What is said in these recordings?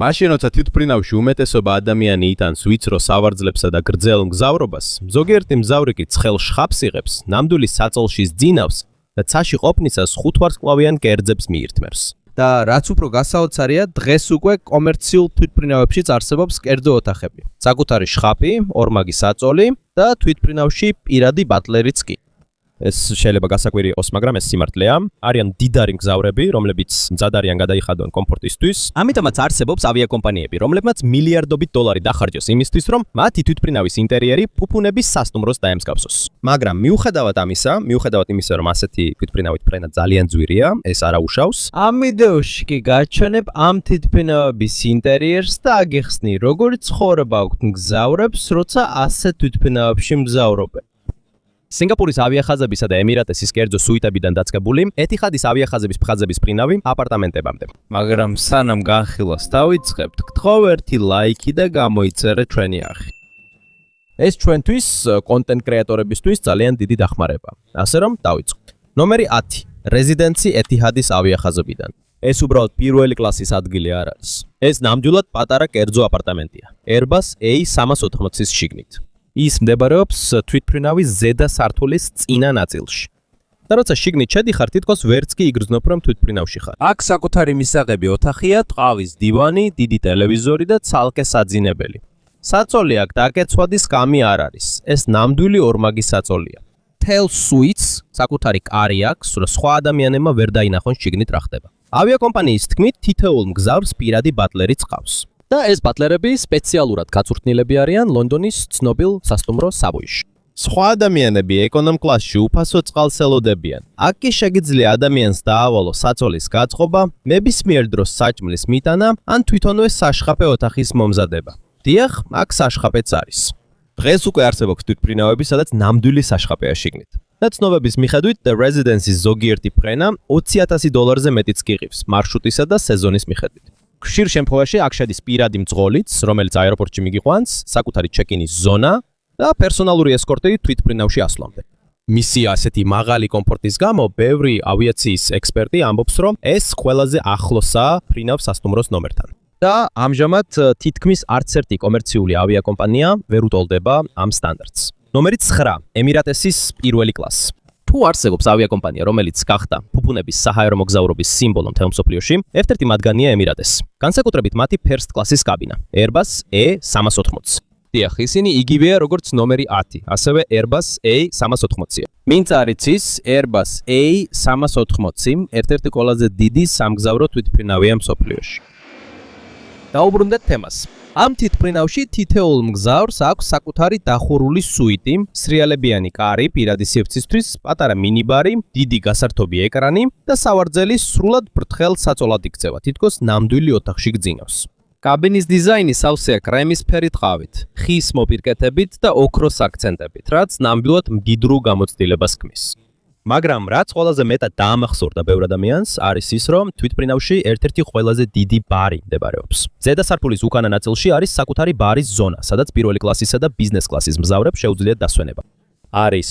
მაშინ როცა თვითმფრინავში უმეტესობა ადამიანი იტანს ვიწრო სავარძლებსა და გრძელ მგზავრობას, ზოგიერთი მგზავრი კი ცხელ შხაპს იღებს, ნამდვილი საწოლში ძინავს და ცაში ყოფნისას ხუთვარსკვლავიან კერძებს მიირთმევს. და რაც უფრო გასაოცარია, დღეს უკვე კომერციულ თვითმფრინავებშიც არსებობს კერძო ოთახები. საკუთარი შხაპი, ორმაგი საწოლი და თვითმფრინავში პირადი ბატლერიც კი. ეს შეიძლება გასაკვირი იყოს, მაგრამ ეს სიმართლეა. არიან მდიდარი მგზავრები, რომლებიც მზად არიან გადაიხადონ კომფორტისთვის. ამიტომაც არსებობს ავიაკომპანიები, რომლებმაც მილიარდობით დოლარი დახარჯოს იმისთვის, რომ მათი თვითმფრინავის ინტერიერი ფუფუნების სასტუმროს დაემსგავსოს. მაგრამ მიუხედავად იმისა, რომ ასეთი თვითმფრინავით ფრენა ძალიან ძვირია, ეს არ აუშავს. ამ ვიდეოში კი გაჩვენებ ამ თვითმფრინავების ინტერიერს და აგიხსნი, როგორი ცხოვრება აქვთ მგზავრებს, როცა ასეთ თვითმფრინავებში მგზავრობენ. სინგაპურის ავიახაზებისა და ემირატესის კერძო სუიტებიდან დაწყებული ეთიხადის ავიახაზების მხაზების ფრინავი აპარტამენტებამდე. მაგრამ სანამ განხილვას დავიწყებთ, გთხოვ ერთი ლაიქი და გამოიწერეთ ჩვენი არხი. ეს ჩვენთვის კონტენტ კრეატორებისთვის ძალიან დიდი დახმარება. ასე რომ დავიწყოთ. ნომერი 10. რეზიდენცი ეთიხადის ავიახაზებიდან. ეს უბრალოდ პირველი კლასის ადგილი არ არის. ეს ნამდვილად პატარა კერძო აპარტამენტია. Airbus A380-ის შიგნით. ის მდებარეობს თვითმფრინავის ზედა სართულის წინა ნაწილში. და როცა შიგნით შედიხარ, თითქოს ვერც კი იგრძნობ, რომ თვითმფრინავში ხარ. აქ საკუთარი მისაღები ოთახია, ტყავის დივანი, დიდი ტელევიზორი და ცალკე საძინებელი. საწოლი აქ დაკეცვადი სკამი არ არის. ეს ნამდვილი ორმაგი საწოლია. თელ სუიტს საკუთარი კარი აქვს, რომ სხვა ადამიანებმა ვერ დაინახონ შიგნით რა ხდება. ავიაკომპანიის თქმით, თითოეულ მგზავრს პირადი ბატლერიც ყავს. და ეს ბატლერები სპეციალურად გაწვრთნილები არიან ლონდონის ცნობილ სასტუმრო Savoy-ში. სხვა ადამიანები ეკონომ კლასში უფასო წყალს ელოდებიან. აქ კი შეგიძლია ადამიანს დაავალოს საწოლის გაწყობა, ნებისმიერ დროს საჭმლის მიტანა, ან თვითონვე საშხაპე ოთახის მომზადება. დიახ, აქ საშხაპეც არის. დღეს უკვე არსებობს თვითმფრინავები, სადაც ნამდვილი საშხაპეა შიგნით. და ცნობების მიხედვით, The Residence-ის ზოგიერთი ფრენა $20,000-ზე მეტიც კი ღირს მარშრუტისა და სეზონის მიხედვით. ხშირ შემთხვევაში აქ შედის პირადი მძღოლიც, რომელიც აეროპორტში მიგიყვანს, საკუთარი ჩეკინის ზონა და პერსონალური ესკორტი თვითმფრინავში ასვლამდე. მისი ასეთი მაღალი კომფორტის გამო, ბევრი ავიაციის ექსპერტი ამბობს, რომ ეს ყველაზე ახლოსაა ფრინავ სასტუმროს ნომერთან. და ამჟამად თითქმის არც ერთი კომერციული ავიაკომპანია ვერ უტოლდება ამ სტანდარტს. ნომერი 9. ემირატესის პირველი კლასი. თუ არსებობს ავიაკომპანია, რომელიც გახდა ფუფუნების საჰაერო მოგზაურობის სიმბოლო მთელ მსოფლიოში, ერთ-ერთი მათგანია ემირატესი. განსაკუთრებით მათი first class-ის კაბინა, Airbus A380. დიახ, ისინი იგივეა როგორც ნომერი 10, ასევე Airbus A380-ია. ვინც არ იცის, Airbus A380 ერთ-ერთი ყველაზე დიდი სამგზავრო თვითმფრინავია მსოფლიოში. დაუბრუნდეთ თემას. ამ თვითმფრინავში თითოეულ მგზავრს აქვს საკუთარი დახურული სუიტი, სრიალებიანი კარი პირადი სივრცისთვის, პატარა მინიბარი, დიდი გასართობი ეკრანი და სავარძელი სრულად ბრტყელ საწოლად იქცევა, თითქოს ნამდვილი ოთახში გძინავს. კაბინის დიზაინი სავსეა კრემის ფერი ტყავით, ხის მოპირკეთებით და ოქროს აქცენტებით, რაც ნამდვილად მდიდრულ გამოცდილებას ქმნის. მაგრამ რაც ყველაზე მეტად დაამახსოვრდა ბევრ ადამიანს, არის ის, რომ თვითმფრინავში ერთ-ერთი ყველაზე დიდი ბარი მდებარეობს. ზედა სართულის უკანა ნაწილში არის საკუთარი ბარის ზონა, სადაც პირველი კლასისა და ბიზნეს კლასის მგზავრებს შეუძლიათ დასვენება. არის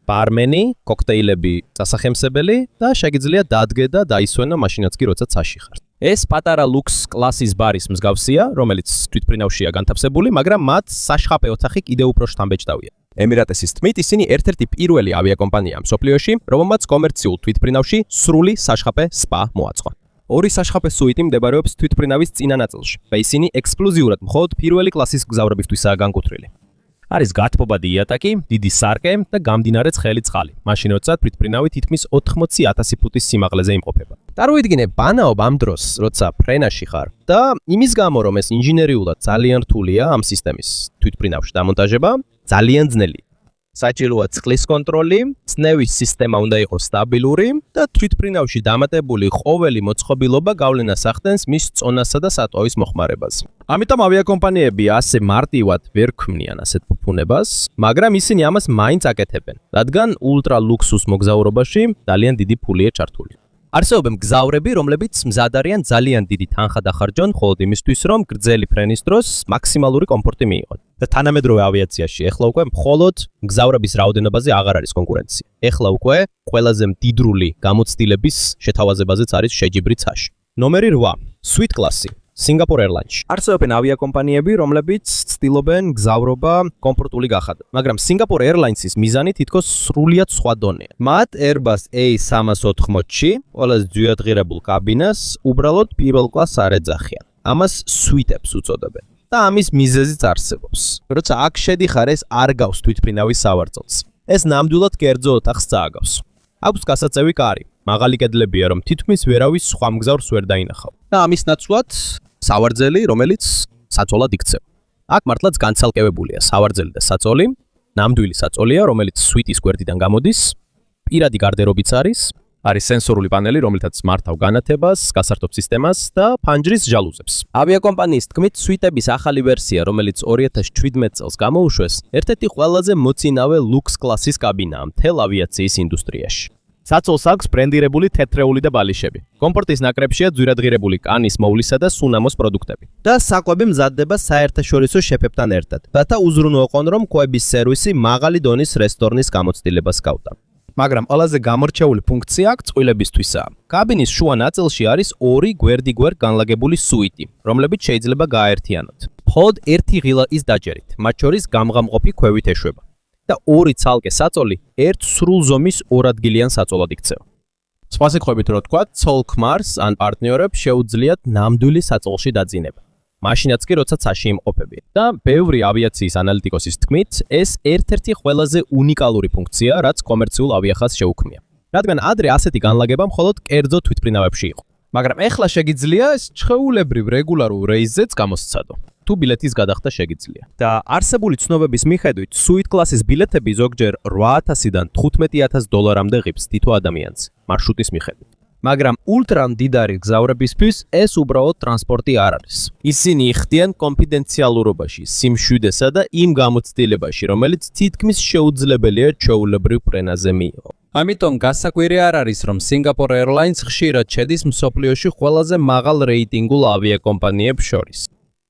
ბარმენი, კოქტეილები, დასახემსებელი და შეგიძლიათ დადგე და დაისვენო მაშინაც კი როცა ცაში ხართ. ეს პატარა ლუქს კლასის ბარის მსგავსია, რომელიც თვითმფრინავშია განთავსებული, მაგრამ მათ საშხაპე ოთახი კიდევ უფრო შთამბეჭდავია. ემირატესის თქმით, ისინი ერთ-ერთი პირველი ავიაკომპანია მსოფლიოში, რომელმაც კომერციულ თვითმფრინავში სრული საშხაპე სპა მოაწყო. ორი საშხაპე სუიტი მდებარეობს თვითმფრინავის წინა ნაწილში და ისინი ექსკლუზიურად მხოლოდ პირველი კლასის მგზავრებისთვისაა განკუთვნილი. არის გათბობადი იატაკი, დიდი სარკე და გამდინარე ცხელი წყალი. მაშინ როცა თვითმფრინავი თითქმის 80,000 ფუტის სიმაღლეზე იმყოფება. წარმოიდგინე ბანაობ ამ დროს, როცა ფრენაში ხარ და იმის გამო, რომ ეს ინჟინერიულად ძალიან რთულია ამ სისტემის თვითმფრინავში დამონტაჟება, ძალიან ძნელი. საჭიროა წყლის კონტროლი, წნევის სისტემა უნდა იყოს სტაბილური და თვითმფრინავში დამატებული ყოველი მოწყობილობა გავლენას ახდენს მის წონასა და სატყოვის მოხმარებაზე. ამიტომ ავიაკომპანიები ასე მარტივად ვერ ქმნიან ასეთ ფუფუნებას, მაგრამ ისინი ამას მაინც აკეთებენ, რადგან ულტრა ლუქსუს მოგზაურობაში ძალიან დიდი ფულია ჩართული. არსებობენ მგზავრები, რომლებიც მზად არიან ძალიან დიდი თანხა დახარჯონ მხოლოდ იმისთვის, რომ გრძელი ფრენის დროს მაქსიმალური კომფორტი მიიღონ. და თანამედროვე ავიაციაში ეხლა უკვე მხოლოდ მგზავრების რაოდენობაზე აღარ არის კონკურენცია. ეხლა უკვე ყველაზე მდიდრული გამოცდილების შეთავაზებაზეც არის შეჯიბრი ცაში. ნომერი 8. Suite კლასი. Singapore Airlines-ში. არსებობენ ავიაკომპანიები, რომლებიც ცდილობენ გზავრობა კომფორტული გახადონ, მაგრამ Singapore Airlines-ის მიზანი თითქოს სრულიად სხვა დონეა. მათ Airbus A380-ში ყველაზე ძვირადღირებულ კაბინას უბრალოდ პირველ კლასს არ ეძახიან. ამას suite-ებს უწოდებენ. და ამის მიზეზიც არსებობს. როცა აქ შედიხარ, ეს არ გავს თვითმფრინავის სავარძელს. ეს ნამდვილად კერძო ოთახს წააგავს. აქვს გასაწევი კარი, მაღალი კედლებია, რომ თითქმის ვერავის სხვა მგზავრს ვერ დაინახავ. და ამის ნაცვლად სავარძელი, რომელიც საწოლად იქცევა. აქ მართლაც განცალკევებულია სავარძელი და საწოლი, ნამდვილი საწოლია, რომელიც სუიტის გვერდიდან გამოდის, პირადი გარდერობიც არის სენსორული პანელი, რომელთაც მართავ განათებას, გასართობ სისტემას და ფანჯრის ჟალუზებს. ავიაკომპანიის თქმით, სუიტების ახალი ვერსია, რომელიც 2017 წელს გამოუშვეს, ერთ-ერთი ყველაზე მოცინავე ლუქს კლასის კაბინაა მთელ ავიაციის ინდუსტრიაში. საწოლს აქვს ბრენდირებული თეთრეული და ბალიშები. კომფორტის ნაკრებშია ძვირადღირებული კანის მოვლისა და სუნამოს პროდუქტები. და საკვები მზადდება საერთაშორისო შეფებთან ერთად. რათა უზრუნველყონ, რომ კვების სერვისი მაღალი დონის რესტორნის გამოცდილებას გავდა. მაგრამ ყველაზე გამორჩეული ფუნქცია აქ წყვილებისთვისაა. კაბინის შუა ნაწილში არის ორი გვერდიგვერდ განლაგებული სუიტი, რომლებიც შეიძლება გააერთიანოთ. მხოლოდ ერთი ღილა ის დაჯერით, მათ შორის გამღამყოფი ქვევით ეშვება. და ორი ცალკე საწოლი ერთ სრულ ზომის ორადგილიან საწოლად იქცევა. სხვა სიტყვებით რო ვთქვა, ცოლ-ქმარს ან პარტნიორებს შეუძლიათ ნამდვილი საწოლში დაძინება. მაშინაც კი როცა ცაში იმყოფებიან. და ბევრი ავიაციის ანალიტიკოსის თქმით, ეს ერთ-ერთი ყველაზე უნიკალური ფუნქცია, რაც კომერციულ ავიახაზს შეუქმნია. რადგან ადრე ასეთი განლაგება მხოლოდ კერძო თვითმფრინავებში იყო. მაგრამ ეხლა შეგიძლია ეს ჩვეულებრივ რეგულარულ რეისზეც გამოსცადო. თუ ბილეთის გადახდა შეგიძლია. და არსებული ცნობების მიხედვით, სუიტ კლასის ბილეთები ზოგჯერ 8,000-დან 15,000 დოლარამდე ღირს თითო ადამიანს, მარშრუტის მიხედვით. მაგრამ ულტრა მდიდარი გზავრებისთვის ეს უბრალოდ ტრანსპორტი არ არის. ისინი იხდიან კონფიდენციალურობაში, სიმშვიდესა და იმ გამოცდილებაში, რომელიც თითქმის შეუძლებელია ჩვეულებრივ ფრენაზე მიიღო. ამიტომ გასაკვირი არ არის, რომ Singapore Airlines ხშირად შედის მსოფლიოში ყველაზე მაღალ რეიტინგულ ავიაკომპანიებს შორის.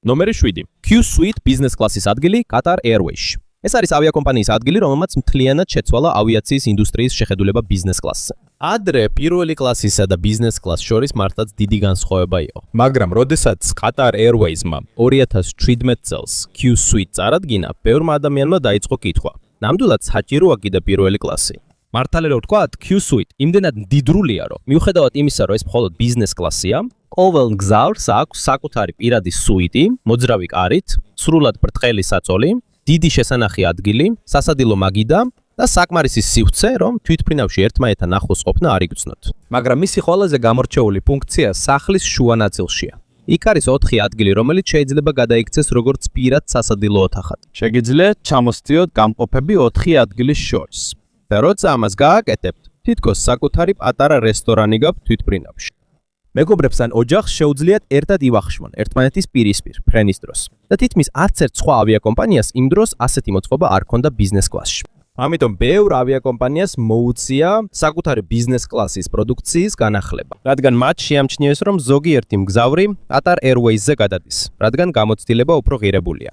ნომერი 7. Q-Suite Business Class-ის ადგილი Qatar Airways-ში. ეს არის ავიაკომპანიის ადგილი, რომელმაც მთლიანად შეცვალა ავიაციის ინდუსტრიის შეხედულება ბიზნეს კლასზე. ადრე პირველი კლასისა და ბიზნეს კლას შორის მართლაც დიდი განსხვავება იყო. მაგრამ როდესაც Qatar Airways-მა 2017 წელს Q-Suite წარადგინა, ბევრმა ადამიანმა დაიწყო კითხვა. ნამდვილად საჭიროა კიდე პირველი კლასი? მართალია რო ვთქვათ, Q-Suite იმდენად მდიდრულია, რომ მიუხედავად იმისა, რომ ეს მხოლოდ ბიზნეს კლასია, ყოველ მგზავრს აქვს საკუთარი პირადი სუიტი, მოძრავი კარით, სრულად ბრტყელი საწოლი, დიდი შესანახი ადგილი, სასადილო მაგიდა და საკმარისი სივრცე, რომ თვითმფრინავში ერთმანეთთან ახლოს ყოფნა არ იგრძნოთ. მაგრამ მისი ყველაზე გამორჩეული ფუნქცია სახლის შუა ნაწილშია. იქ არის 4 ადგილი, რომელიც შეიძლება გადაიქცეს როგორც პირად სასადილო ოთახად. შეგიძლიათ ჩამოსწიოთ გამყოფები 4 ადგილის შორის. და როცა ამას გააკეთებთ, თითქოს საკუთარი პატარა რესტორანი გაქვთ თვითმფრინავში. მეგობრებს ან ოჯახს შეუძლიათ ერთად ივახშმონ ერთმანეთის პირისპირ ფრენის დროს. და თითქმის არც ერთ სხვა ავიაკომპანიას იმ დროს ასეთი მოწყობა არ ჰქონდა ბიზნეს კლასში. ამიტომ ბევრ ავიაკომპანიას მოუწია საკუთარი ბიზნეს კლასის პროდუქციის განახლება, რადგან მათ შეამჩნიეს, რომ ზოგიერთი მგზავრი Qatar Airways-ზე გადადის, რადგან გამოცდილება უფრო ღირებულია.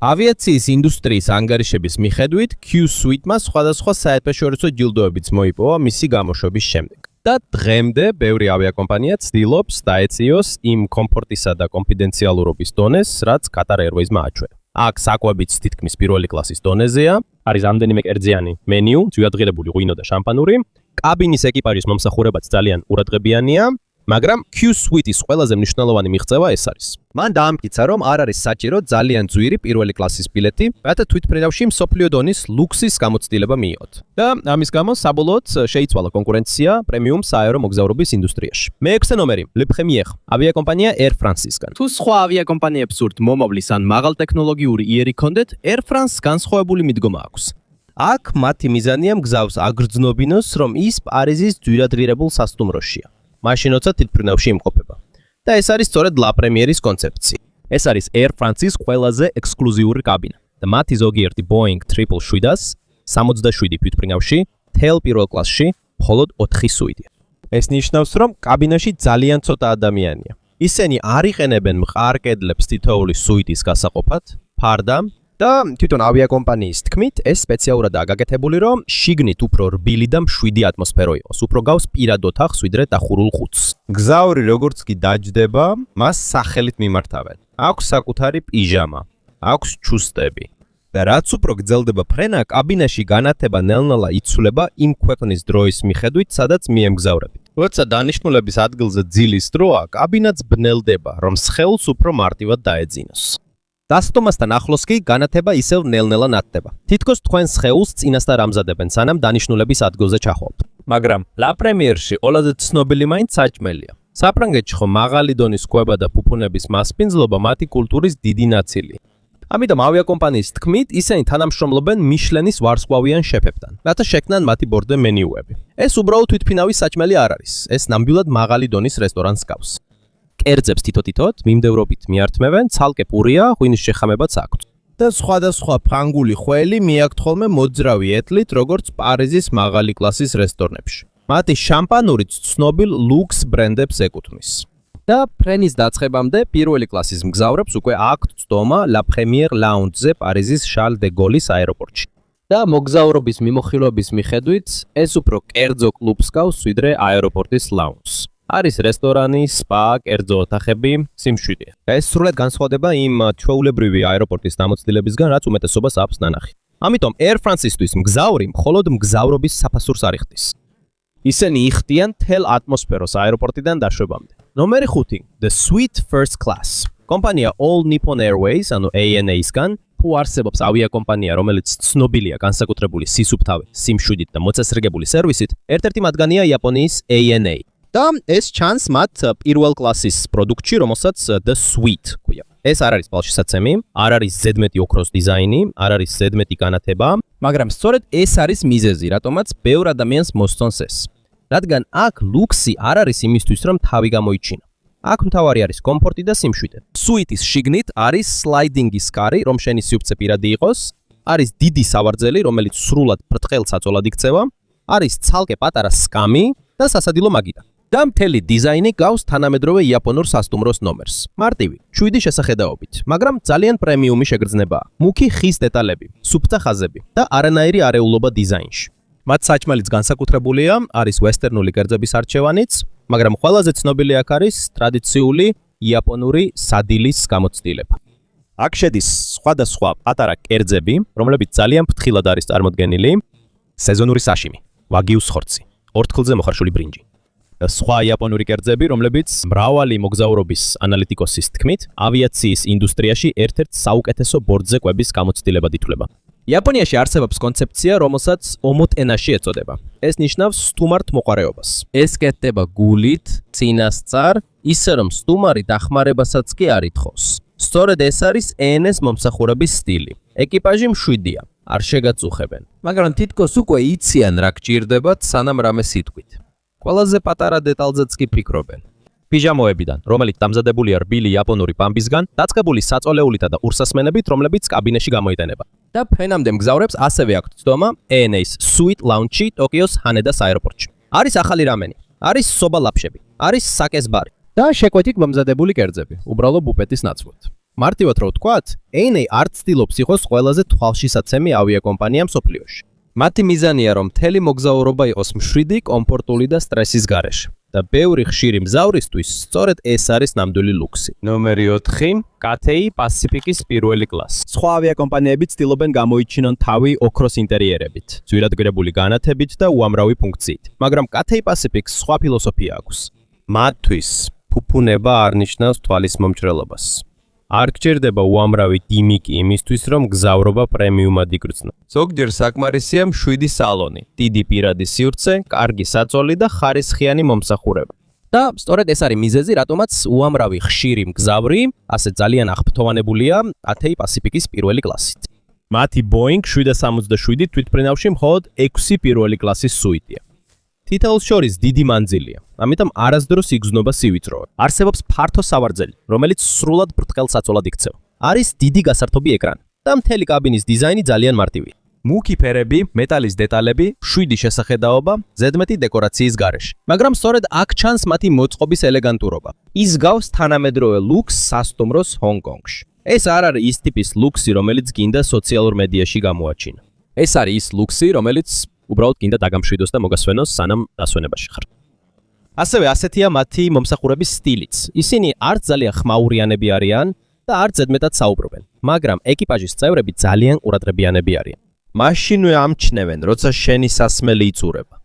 ავიაციის ინდუსტრიის ანგარიშების მიხედვით, Q-Suite-მა სხვადასხვა საერთაშორისო ჯილდოებიც მოიპოვა მისი გამოშვების შემდეგ. და დღემდე ბევრი ავიაკომპანია ცდილობს დაეციოს იმ კომფორტისა და კონფიდენციალურობის დონეს, რაც Qatar Airways-მა აჩვენა. აქ საკვებიც თითქმის პირველი კლასის დონეზეა, არის რამდენიმე კერძიანი მენიუ, ძვირადღირებული ღვინო და შამპანური, კაბინის ეკიპაჟის მომსახურებაც ძალიან ყურადღებიანია, მაგრამ Q-Suite-ის ყველაზე მნიშვნელოვანი მიღწევა ეს არის. მან დაამტკიცა, რომ არ არის საჭირო ძალიან ძვირი პირველი კლასის ბილეთი, რათა თვითმფრინავში მსოფლიო დონის ლუქსის გამოცდილება მიიღოთ. და ამის გამო საბოლოოდ შეიცვალა კონკურენცია პრემიუმ სააერო მოგზაურობის ინდუსტრიაში. მე-6 ნომერი, Le Premier, ავიაკომპანია Air France-ისგან. თუ სხვა ავიაკომპანიებს სურთ მომავლის ან მაღალტექნოლოგიური იერი ჰქონდეთ, Air France განსხვავებული მიდგომა აქვს. აქ მათი მიზანია მგზავრს აგრძნობინოს, რომ ის პარიზის ძვირადღირებულ სასტუმროშია. მაშინ როცა თვითმფრინავში იმყოფება. და ეს არის სწორედ La Premier-ის კონცეფცია. ეს არის Air France-ის ყველაზე ექსკლუზიური კაბინა. და მათი ზოგიერთი Boeing 777-ს 67 თვითმფრინავში, თელ პირველ კლასში, მხოლოდ 4 სუიტია. ეს ნიშნავს, რომ კაბინაში ძალიან ცოტა ადამიანია. ისინი არ იყენებენ მყარ კედლებს თითოეული სუიტის გასაყოფად, ფარდამ და თვითონ ავიაკომპანიის თქმით, ეს სპეციალურადაა გაკეთებული, რომ შიგნით უფრო რბილი და მშვიდი ატმოსფერო იყოს. უფრო გავს პირად ოთახს, ვიდრე დახურულ ხუთს. გზავრი როგორც კი დაჯდება, მას სახელით მიმართავენ. აქვს საკუთარი პიჟამა, აქვს ჩუსტები. და რაც უფრო გრძელდება ფრენა, კაბინაში განათება ნელ-ნელა იცვლება იმ ქვეყნის დროის მიხედვით, სადაც მიემგზავრებით. როცა დანიშნულების ადგილზე ძილის დროა, კაბინაც ბნელდება, რომ სხეულს უფრო მარტივად დაეძინოს. დასტომასთან ახლოს კი განათება ისევ ნელ-ნელა ნათდება. თითქოს თქვენ სხეულს წინასწარ ამზადებენ, სანამ დანიშნულების ადგილზე ჩახვალთ. მაგრამ ლა პრემიერში ყველაზე ცნობილი მაინც საჭმელია. საფრანგეთში ხო მაღალი დონის კვება და ფუფუნების მასპინძლობა მათი კულტურის დიდი ნაწილია. ამიტომ ავიაკომპანიის თქმით, ისინი თანამშრომლობენ მიშლენის ვარსკვლავიან შეფებთან, რათა შექმნან მათი ბორდე მენიუები. ეს უბრალოდ თვითფრინავის საჭმელი არ არის, ეს ნამდვილად მაღალი დონის რესტორანს გავს. კერძებს თითო-თითოდ მიმდევრობით მიართმევენ, ცალკე პურია, ღვინის შეხამებაც აქვთ. და სხვადასხვა ფრანგულიხველი მიაქვთ ხოლმე მოძრავი ეთლით, როგორც პარიზის მაღალი კლასის რესტორნებში. მათი შამპანურიც ცნობილ ლუქს ბრენდებს ეკუთვნის. და ფრენის დაწყებამდე პირველი კლასის მგზავრებს უკვე აქვთ წდომა ლა პრემიერ ლაუნჯზე პარიზის შარლ დე გოლის აეროპორტში. და მოგზაურობის მიმოხილვების მიხედვით, ეს უფრო კერძო კლუბს გავს, ვიდრე აეროპორტის ლაუნჯს. არის რესტორანი, სპა, კერძო ოთახები, სიმშვიდეა. და ეს სრულად განსხვავდება იმ ჩვეულებრივი აეროპორტის დამოცდილებისგან, რაც უმეტესობას აქვს ნანახი. ამიტომ Air France-ისთვის მგზავრი მხოლოდ მგზავრობის საფასურს არ იხდის. ისინი იხდიან თელ ატმოსფეროს აეროპორტიდან დაშვებამდე. ნომერი 5, The Suite First Class. კომპანია All Nippon Airways, ანუ ANA-სგან, თუ არსებობს ავიაკომპანია, რომელიც ცნობილია განსაკუთრებული სისუფთავით, სიმშვიდით და მოწესრიგებული სერვისით, ერთ-ერთი მათგანია იაპონიის ANA. და ეს ჩანს მათ პირველ კლასის პროდუქტში, რომელსაც The Suite ქვია. ეს არ არის ბალშისაცემი, არ არის ზედმეტი ოქროს დიზაინი, არ არის ზედმეტი განათება, მაგრამ სწორედ ეს არის მიზეზი, რატომაც ბევრ ადამიანს მოსწონს ეს. რადგან აქ ლუქსი არ არის იმისთვის, რომ თავი გამოიჩინა. აქ მთავარი არის კომფორტი და სიმშვიდე. სუიტის შიგნით არის სლაიდინგის კარი, რომ შენი სივრცე პირადი იყოს, არის დიდი სავარძელი, რომელიც სრულად ბრტყელ საწოლად იქცევა, არის ცალკე პატარა სკამი და სასადილო მაგიდა. და მთელი დიზაინი გავს თანამედროვე იაპონურ სასტუმროს ნომერს. მარტივი, 7 შესახედაობით, მაგრამ ძალიან პრემიუმი შეგრძნებაა. მუქი ხის დეტალები, სუფთა ხაზები და არანაირი არეულობა დიზაინში. მათ საჭმელიც განსაკუთრებულია, არის ვესტერნული კერძების არჩევანიც, მაგრამ ყველაზე ცნობილი აქ არის ტრადიციული იაპონური სადილის გამოცდილება. აქ შედის სხვადასხვა პატარა კერძები, რომლებიც ძალიან ფრთხილად არის წარმოდგენილი, სეზონური საშიმი, ვაგიუს ხორცი, ორთქლზე მოხარშული ბრინჯი. სხვა იაპონური კერძები, რომლებიც მრავალი მოგზაურობის ანალიტიკოსის თქმით, ავიაციის ინდუსტრიაში ერთ-ერთ საუკეთესო ბორტზე კვების გამოცდილებად ითვლება. იაპონიაში არსებობს კონცეფცია, რომელსაც ომოტენაში ეწოდება. ეს ნიშნავს სტუმართ მოყარეობას. ეს კეთდება გულით, წინასწარ, ისე რომ სტუმარი დახმარებასაც კი არ ითხოვს. სწორედ ეს არის ENS მომსახურების სტილი. ეკიპაჟი მშვიდია, არ შეგაწუხებენ, მაგრამ თითქოს უკვე იციან რა გჭირდებათ, სანამ რამე სიტყვით. ყველაზე პატარა დეტალზეც კი ფიქრობენ. პიჟამოებიდან, რომელიც დამზადებულია რბილი იაპონური პამბისგან, დაწყებული საწოლეულითა და ურსასმენებით, რომლებიც კაბინაში გამოიყენება. და ფრენამდე მგზავრებს ასევე აქვთ წდომა ANA-ს Suite Lounge-ში ტოკიოს ჰანედას აეროპორტში. არის ახალი რამენი, არის სობა ლაფშები, არის საკეს ბარი და შეკვეთით მომზადებული კერძები, უბრალო ბუფეტის ნაცვლად. მარტივად რო ვთქვათ, ANA არ ცდილობს იყოს ყველაზე თვალშისაცემი ავიაკომპანია მსოფლიოში. მათი მიზანია, რომ მთელი მოგზაურობა იყოს მშვიდი, კომფორტული და სტრესის გარეშე. და ბევრი ხშირი მგზავრისთვის სწორედ ეს არის ნამდვილი ლუქსი. ნომერი 4, Cathay Pacific-ის პირველი კლასი. სხვა ავიაკომპანიები ცდილობენ გამოიჩინონ თავი ოქროს ინტერიერებით, ძვირადღირებული განათებით და უამრავი ფუნქციით. მაგრამ Cathay Pacific-ს სხვა ფილოსოფია აქვს. მათთვის ფუფუნება არ ნიშნავს თვალის მომჭრელობას. არ გჭირდება უამრავი დიმიკი იმისთვის, რომ გზავრობა პრემიუმად იგრძნო. ზოგჯერ საკმარისია მშვიდი სალონი, დიდი პირადი სივრცე, კარგი საწოლი და ხარისხიანი მომსახურება. და სწორედ ეს არის მიზეზი, რატომაც უამრავი ხშირი მგზავრი ასე ძალიან აღფრთოვანებულია Cathay Pacific-ის პირველი კლასით. მათი Boeing 767 თვითმფრინავში მხოლოდ 6 პირველი კლასის სუიტია. თითოეულს შორის დიდი მანძილია, ამიტომ არასდროს იგრძნობა სივიწროვე. არსებობს ფართო სავარძელი, რომელიც სრულად ბრტყელ საწოლად იქცევა. არის დიდი გასართობი ეკრანი და მთელი კაბინის დიზაინი ძალიან მარტივია. მუქი ფერები, მეტალის დეტალები, მშვიდი შესახედაობა, ზედმეტი დეკორაციის გარეშე. მაგრამ სწორედ აქ ჩანს მათი მოწყობის ელეგანტურობა. ის გავს თანამედროვე ლუქს სასტუმროს ჰონგ-კონგში. ეს არ არის ის ტიპის ლუქსი, რომელიც გინდა სოციალურ მედიაში გამოაჩინა. ეს არის ის ლუქსი, რომელიც უბრალოდ გინდა დაგამშვიდოს და მოგასვენოს, სანამ დასვენებაში ხარ. ასევე ასეთია მათი მომსახურების სტილიც. ისინი არც ძალიან ხმაურიანები არიან და არც ზედმეტად საუბრობენ, მაგრამ ეკიპაჟის წევრები ძალიან ყურადღებიანები არიან. მაშინვე ამჩნევენ, როცა შენი სასმელი იწურება.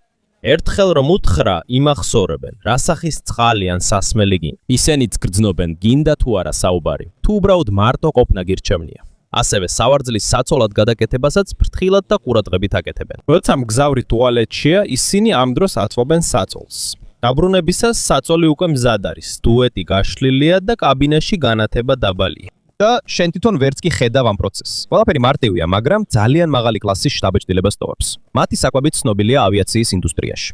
ერთხელ რომ უთხრა, იმახსოვრებენ, რა სახის წყალი ან სასმელი გინდა. ისენიც გრძნობენ, გინდა თუ არა საუბარი, თუ უბრალოდ მარტო ყოფნა გირჩევნია. ასევე სავარძლის საწოლად გადაკეთებასაც ფრთხილად და ყურადღებით აკეთებენ. როცა მგზავრი ტუალეტშია, ისინი ამ დროს ათმობენ საწოლს. დაბრუნებისას საწოლი უკვე მზად არის, დუეტი გაშლილია და კაბინაში განათება დაბალია. და შენ თვითონ ვერც კი ხედავ ამ პროცესს. ყველაფერი მარტივია, მაგრამ ძალიან მაღალი კლასის შტაბ-ჭდილებას ტოვებს. მათი საკვებით ცნობილია ავიაციის ინდუსტრიაში.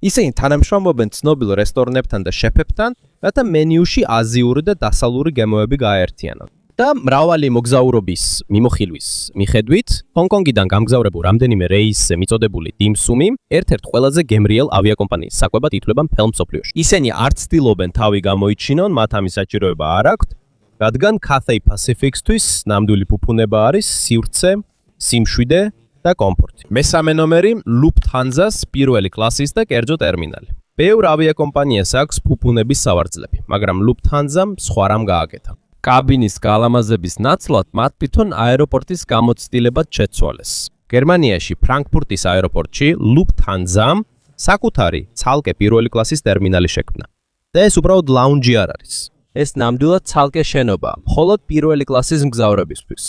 ისინი თანამშრომლობენ ცნობილ რესტორნებთან და შეფებთან, რათა მენიუში აზიური და დასავლური გემოები გააერთიანონ. და მრავალი მოგზაურობის მიმოხილვის მიხედვით, ჰონკონგიდან გამგზავრებულ რამდენიმე რეისზე მიწოდებული დიმსუმი ერთ-ერთ ყველაზე გემრიელ ავიაკომპანიის საკვებად ითვლება მთელ მსოფლიოში. ისინი არ ცდილობენ თავი გამოიჩინონ, მათ ამის საჭიროება არ აქვთ, რადგან Cathay Pacific-თვის ნამდვილი ფუფუნება არის სივრცე, სიმშვიდე და კომფორტი. მესამე ნომერი Lufthansa-ს პირველი კლასის და კერძო ტერმინალი. ბევრ ავიაკომპანიას აქვს ფუფუნების სავარძლები, მაგრამ Lufthansa-მ სხვა რამ გააკეთა. კაბინის გალამაზების ნაცვლად მათ თვითონ აეროპორტის გამოცდილებად შეცვალეს. გერმანიაში ფრანკფურტის აეროპორტში Lufthansa-მ საკუთარი ცალკე პირველი კლასის ტერმინალი შექმნა. და ეს უბრალოდ ლაუნჯი არ არის. ეს ნამდვილად ცალკე შენობაა, მხოლოდ პირველი კლასის მგზავრებისთვის.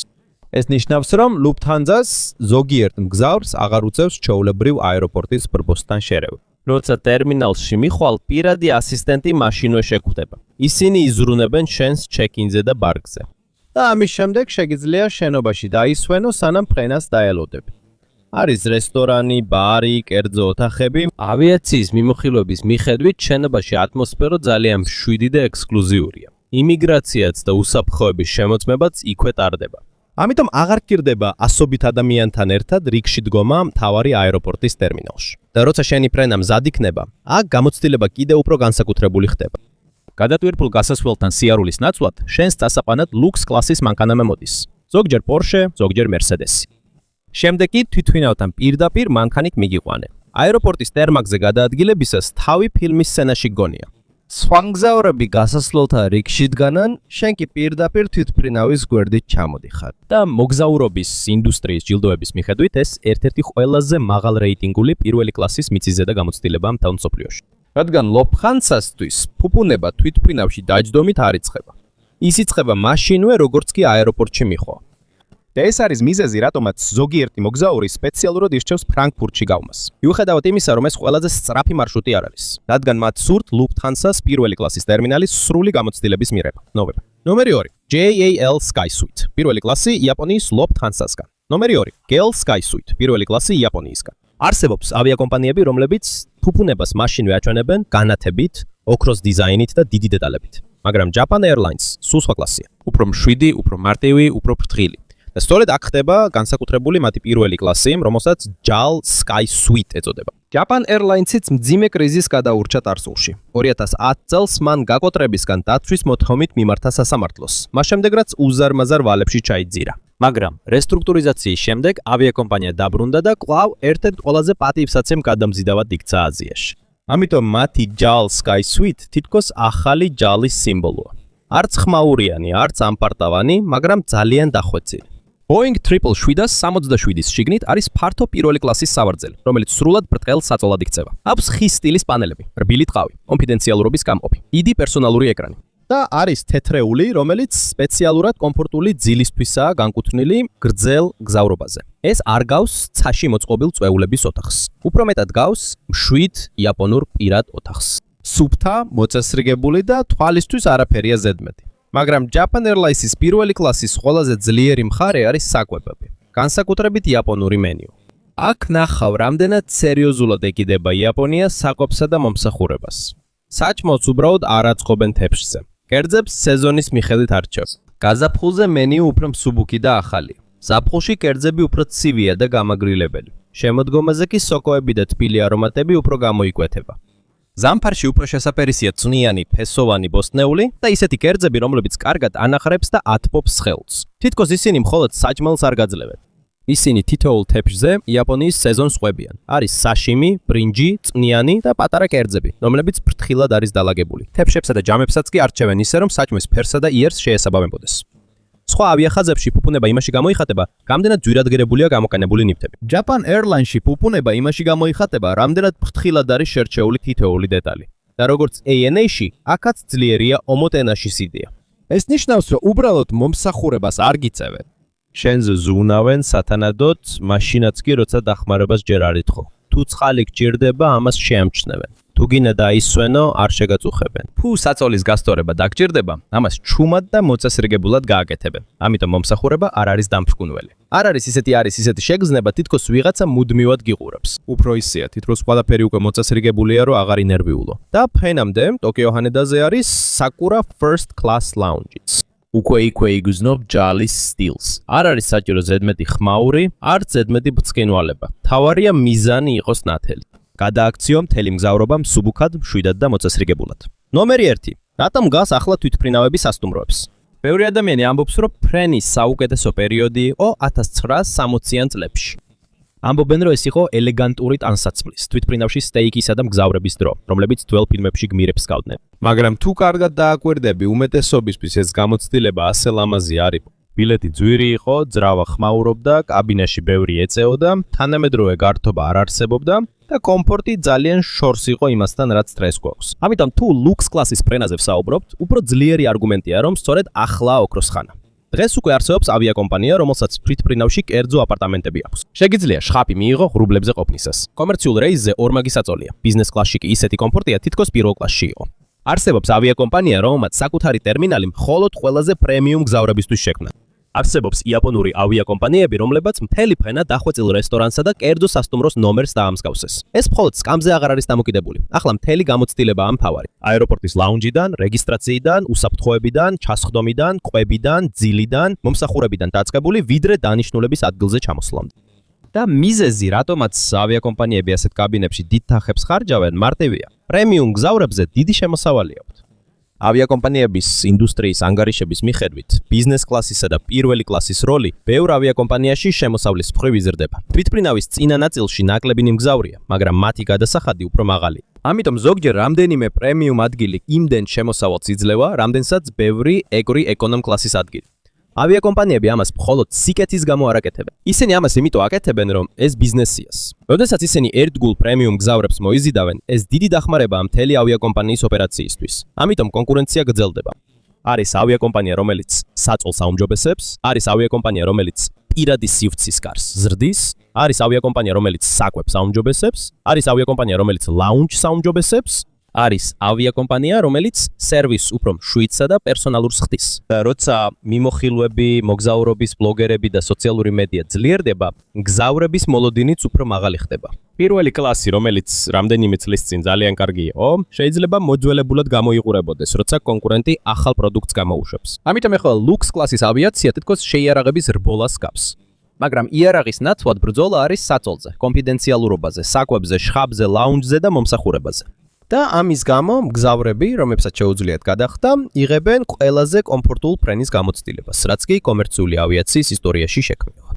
ეს ნიშნავს, რომ Lufthansa-ს ზოგიერთ მგზავრს აღარ უწევს ჩვეულებრივ აეროპორტის ბრბოსთან შერევა. როცა ტერმინალში მიხვალ, პირადი ასისტენტი მაშინვე შეგხვდება. ისინი იზრუნებენ შენს ჩეკინზე და ბარგზე. და ამის შემდეგ შეგიძლია შენობაში დაისვენო, სანამ ფრენას დაელოდები. არის რესტორანი, ბარი, კერძო ოთახები. ავიაციის მიმოხილვების მიხედვით შენობაში ატმოსფერო ძალიან მშვიდი და ექსკლუზიურია. იმიგრაციაც და უსაფრთხოების შემოწმებაც იქვე ტარდება. ამიტომ აღარ გჭირდება ასობით ადამიანთან ერთად რიგში დგომა მთავარი აეროპორტის ტერმინალში. და როცა შენი ფრენა მზად იქნება, აქ გამოცდილება კიდევ უფრო განსაკუთრებული ხდება. გადატვირთულ გასასვლელთან სიარულის ნაცვლად, შენს დასაყვანად ლუქს კლასის მანქანა მოდის. ზოგჯერ Porsche, ზოგჯერ Mercedes. შემდეგ კი თვითმფრინავთან პირდაპირ მანქანით მიგიყვანე. აეროპორტის ტერმაგზე გადაადგილებისას თავი ფილმის სცენაში გგონია. სხვა მგზავრები გასასვლელთა რიგში დგანან, შენ კი პირდაპირ თვითმფრინავის გვერდით ჩამოდიხარ. და მოგზაურობის ინდუსტრიის ჯილდოების მიხედვით ეს ერთ-ერთი ყველაზე მაღალ რეიტინგული პირველი კლასის მიწისზედა და გამოცდილებაა მთელ მსოფლიოში. რადგან Lufthansa-სთვის ფუფუნება თვითმფრინავში დაჯდომით არ იწყება. ის იწყება მაშინვე, როგორც კი აეროპორტში მიხვა. და ეს არის მიზეზი, რატომაც ზოგიერთი მოგზაური სპეციალურად ირჩევს ფრანკფურტში გავმას. მიუხედავად იმისა, რომ ეს ყველაზე სწრაფი მარშრუტი არ არის, რადგან მათ სურთ Lufthansa-ს პირველი კლასის ტერმინალის სრული გამოცდილების მიღება. ნომერი 2. JAL Sky Suite. პირველი კლასი იაპონიის Lufthansa-სგან. ნომერი 2. GAL Sky Suite. პირველი კლასი იაპონიისგან. არსებობს ავიაკომპანიები, რომლებიც ფუფუნებას მაშინვე აჩვენებენ განათებით, ოქროს დიზაინით და დიდი დეტალებით. მაგრამ Japan Airlines სულ სხვა კლასია. უფრო მშვიდი, უფრო მარტივი, უფრო ფრთხილი. და სწორედ აქ ხდება განსაკუთრებული მათი პირველი კლასი, რომელსაც JAL Sky Suite ეწოდება. Japan Airlines-იც მძიმე კრიზისს გადაურჩა წარსულში. 2010 წელს მან გაკოტრებისგან დაცვის მოთხოვნით მიმართა სასამართლოს. მას შემდეგ რაც უზარმაზარ ვალებში ჩაიძირა. მაგრამ რესტრუქტურიზაციის შემდეგ ავიაკომპანია დაბრუნდა და კვლავ ერთ-ერთ ყველაზე პატივსაცემ გადამზიდავად იქცა აზიაში. ამიტომ მათი JAL Sky Suite თითქოს ახალი JAL-ის სიმბოლოა. არც ხმაურიანი, არც ამპარტავანი, მაგრამ ძალიან დახვეწილი. Boeing 777-ის შიგნით არის ფართო პირველი კლასის სავარძელი, რომელიც სრულად ბრტყელ საწოლად იქცევა. აქვს ხის სტილის პანელები, რბილი ტყავი, კონფიდენციალურობის გამყოფი, დიდი პერსონალური ეკრანი. და არის თეთრეული, რომელიც სპეციალურად კომფორტული ძილისთვისაა განკუთვნილი გრძელ გზავრობაზე. ეს არ გავს ცაში მოწყობილ წვეულების ოთახს. უფრო მეტად გავს მშვიდ იაპონურ პირად ოთახს. სუფთა, მოწესრიგებული და თვალისთვის არაფერია ზედმეტი. მაგრამ Japan Airlines-ის პირველი კლასის ყველაზე ძლიერი მხარე არის საკვებები. განსაკუთრებით იაპონური მენიუ. აქ ნახავ, რამდენად სერიოზულად ეკიდება იაპონია საკვებსა და მომსახურებას. საჭმელს უბრალოდ არ აწყობენ თეფშზე. კერძებს სეზონის მიხედვით არჩევს. გაზაფხულზე მენიუ უფრო მსუბუქი და ახალი. ზაფხულში კერძები უფრო ცივია და გამაგრილებელი. შემოდგომაზე კი სოკოები და თბილი არომატები უფრო გამოიკვეთება. ზამფარში უფრო შესაფერისია წვნიანი, ფესოვანი ბოსტნეული და ისეთი კერძები, რომლებიც კარგად ანახრებს და ათბობს ხელს. თითქოს ისინი მხოლოდ საჭმელს არ გაძლევენ. ისინი თითოეულ თეფშზე იაპონიის სეზონს ყვებიან. არის საშიმი, ბრინჯი, წვნიანი და პატარა კერძები, რომლებიც ფრთხილად არის დალაგებული. თეფშებსა და ჯამებსაც კი არჩევენ ისე, რომ საჭმის ფერსა და იერს შეესაბამებოდეს. სხვა ავიახაზებში ფუფუნება იმაში გამოიხატება, რამდენად ძვირადღირებულია გამოყენებული ნივთები. Japan Airlines-ში ფუფუნება იმაში გამოიხატება, რამდენად ფრთხილად არის შერჩეული თითოეული დეტალი. და როგორც ANA-ში, აქაც ძლიერია ომოტენაშის იდეა. ეს ნიშნავს, რომ უბრალოდ მომსახურებას არ გიწევენ. შენზე ზუნავენ სათანადოდ, მაშინაც კი როცა დახმარებას ჯერ არ ითხოვ. თუ წყალი გჭირდება, ამას შეამჩნევენ. თუ გინდა დაისვენო, არ შეგაწუხებენ. თუ საწოლის გასწორება დაგჭირდება, ამას ჩუმად და მოწესრიგებულად გააკეთებენ. ამიტომ მომსახურება არ არის დამფრკუნველი. არ არის ისეთი შეგრძნება, თითქოს ვიღაცა მუდმივად გიყურებს. უფრო ისეა, თითქოს ყველაფერი უკვე მოწესრიგებულია, რომ აღარ ინერვიულო. და ფენამდე, ტოკიო ჰანედაზე არის Sakura First Class Lounge-იც. უკვე იგრძნობ ჯალის სტილს. არ არის საჭირო ზედმეტი ხმაური, არც ზედმეტი ბრწყინვალება. თავარია მიზანი იყოს ნათელი. გადააქციო მთელი მგზავრობა მსუბუქად, მშვიდად და მოწესრიგებულად. ნომერი 1. რატომ გას ახლა თვითმფრინავების სასტუმროებს? ბევრი ადამიანი ამბობს, რომ ფრენის საუკეთესო პერიოდი იყო 1960-იან წლებში. ამბობენ, რომ ეს იყო ელეგანტური ტანსაცმლის, თვითმფრინავში სტეიკისა და მგზავრების დრო, რომლებიც ძველ ფილმებში გმირებს ჰგავდნენ. მაგრამ თუ კარგად დააკვირდები, უმეტესობისთვის ეს გამოცდილება ასე ლამაზი არ იყო. ბილეთი ძვირი იყო, ძრავა ხმაურობდა, კაბინაში ბევრი ეწეოდა, თანამედროვე გართობა არ არსებობდა და კომფორტი ძალიან შორს იყო იმასთან, რაც სტრეს გვაქვს. ამიტომ თუ ლუქს კლასის ფრენაზე ვსაუბრობთ, უფრო ძლიერი არგუმენტია, რომ სწორედ ახლა ოქროს ხანა. დღეს უკვე არსებობს ავიაკომპანია, რომელსაც თვითმფრინავში კერძო აპარტამენტები აქვს. შეგიძლია შხაპი მიიღო ღრუბლებზე ყოფნისას. კომერციულ რეისზე ორმაგი საწოლია. ბიზნეს კლასში კი ისეთი კომფორტია, თითქოს პირველ კლასში იყო. არსებობს ავიაკომპანია, რომელმაც საკუთარი ტერმინალი მხოლოდ ყველაზე პრემიუმ მგზავრებისთვის შექმნა. არსებობს იაპონური ავიაკომპანიები, რომლებიც მთელი ფრენა დახვეწილ რესტორანსა და კერძო სასტუმროს ნომერს დაამსგავსეს. ეს მხოლოდ სკამზე აღარ არის დამოკიდებული. ახლა მთელი გამოცდილებაა მთავარი. აეროპორტის ლაუნჯიდან, რეგისტრაციიდან, უსაფრთხოებიდან, ჩასხდომიდან, ყვებიდან, ძილიდან, მომსახურებიდან დაწყებული, ვიდრე დანიშნულების ადგილზე ჩამოსვლამდე. და მიზეზი, რატომაც ავიაკომპანიები ასეთ კაბინებში დიდ თანხებს ხარჯავენ, მარტივია. პრემიუმ მგზავრებზე დიდი შემოსავალი აქვთ. ავიაკომპანიების ინდუსტრიის ანგარიშების მიხედვით, ბიზნეს კლასისა და პირველი კლასის როლი ბევრ ავიაკომპანიაში შემოსავლის მხრივ იზრდება. თვითმფრინავის წინა ნაწილში ნაკლებინი მგზავრია, მაგრამ მათი გადასახადი უფრო მაღალია. ამიტომ ზოგჯერ რამდენიმე პრემიუმ ადგილი იმდენ შემოსავალს იძლევა, რამდენსაც ბევრი ეგრი ეკონომ კლასის ადგილი. ავიაკომპანიები ამას მხოლოდ სიკეთის გამო არ აკეთებენ. ისინი ამას იმიტომ აკეთებენ, რომ ეს ბიზნესიას. როდესაც ისინი ერთგულ პრემიუმ მგზავრებს მოიზიდავენ, ეს დიდი დახმარებაა მთელი ავიაკომპანიის ოპერაციისთვის. ამიტომ კონკურენცია გრძელდება. არის ავიაკომპანია, რომელიც საწოლს აუმჯობესებს, არის ავიაკომპანია, რომელიც პირადი სივრცის კარს ზრდის, არის ავიაკომპანია, რომელიც საკვებს აუმჯობესებს, არის ავიაკომპანია, რომელიც ლაუნჯს აუმჯობესებს, არის ავიაკომპანია, რომელიც სერვისს უფრო მშვიდსა და პერსონალურს ხდის. და როცა მიმოხილვები, მოგზაურობის ბლოგერები და სოციალური მედია ძლიერდება, მგზავრების მოლოდინიც უფრო მაღალი ხდება. პირველი კლასი, რომელიც რამდენიმე წლის წინ ძალიან კარგი იყო, შეიძლება მოძველებულად გამოიყურებოდეს, როცა კონკურენტი ახალ პროდუქტს გამოუშვებს. ამიტომ ახლა ლუქს კლასის ავიაცია თითქოს შეიარაღების რბოლას გავს. მაგრამ იარაღის ნაცვლად ბრძოლა არის საწოლზე, კონფიდენციალურობაზე, საკვებზე, შხაბზე, ლაუნჯზე და მომსახურებაზე. და ამის გამო მგზავრები, რომლებსაც შეუძლიათ გადახდა, იღებენ ყველაზე კომფორტულ ფრენის გამოცდილებას, რაც კი კომერციული ავიაციის ისტორიაში შექმნილა.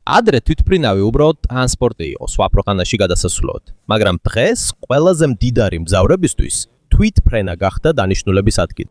ადრე თვითმფრინავი უბრალოდ ტრანსპორტი იყო სხვა ქვეყანაში გადასასვლელად, მაგრამ დღეს ყველაზე მდიდარი მგზავრებისთვის თვითმფრენა გახდა დანიშნულების ადგილი.